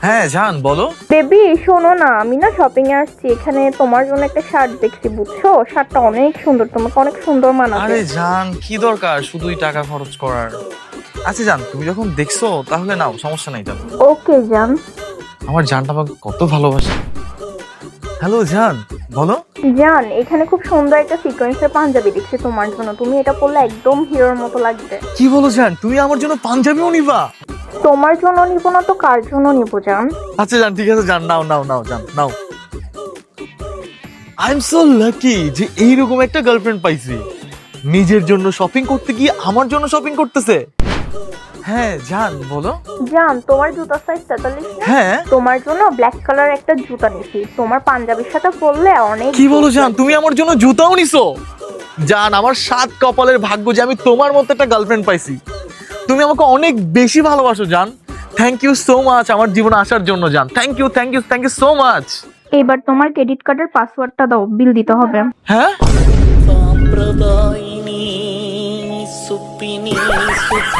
হ্যাঁ জান বলো। বেবি শোনো না, আমি না শপিং এ আসছি, এখানে তোমার জন্য একটা শার্ট দেখছি, বুঝছো? শার্টটা অনেক সুন্দর, তোমাকে অনেক সুন্দর মানাবে। আরে জান কি দরকার শুধুই টাকা খরচ করার। আচ্ছা জান তুমি যখন দেখছো তাহলে নাও, সমস্যা নাই জান। ওকে জান। আমার জানটা আমাকে কত ভালোবাসে। হ্যালো জান বলো। জান এখানে খুব সুন্দর একটা সিকোয়েন্সের পাঞ্জাবি দেখছি তোমার জন্য, তুমি এটা পরলে একদম হিরোর মতো লাগবে। কি বলো জান, তুমি আমার জন্য পাঞ্জাবিও নিবা? তোমার জন্য নিবো না তো কার জন্য নিবো জান? আচ্ছা জান ঠিক আছে জান, নাও নাও নাও জান নাও। আই এম সো লাকি যে এইরকম একটা গার্লফ্রেন্ড পাইছি, নিজের জন্য শপিং করতে গিয়ে আমার জন্য শপিং করতেছে। হ্যাঁ জান বলো। জান তোমার জুতা সাইজ 43 না? হ্যাঁ। তোমার জন্য ব্ল্যাক কালার একটা জুতা নিছি, তোমার পাঞ্জাবির সাথে পরলে অনেক। কি বলো জান, তুমি আমার জন্য জুতাও নিছো? জান আমার 7 কপালের ভাগ্য যে আমি তোমার মতো একটা গার্লফ্রেন্ড পাইছি। তুমি আমাকে অনেক বেশি ভালোবাসো জান। থ্যাংক ইউ সো মাচ আমার জীবনে আসার জন্য জান। Thank you thank you thank you so much. এবার তোমার ক্রেডিট কার্ডের পাসওয়ার্ডটা দাও, বিল দিতে হবে। হ্যাঁ సాంప్రదాయిని సుప్పిని సుఖ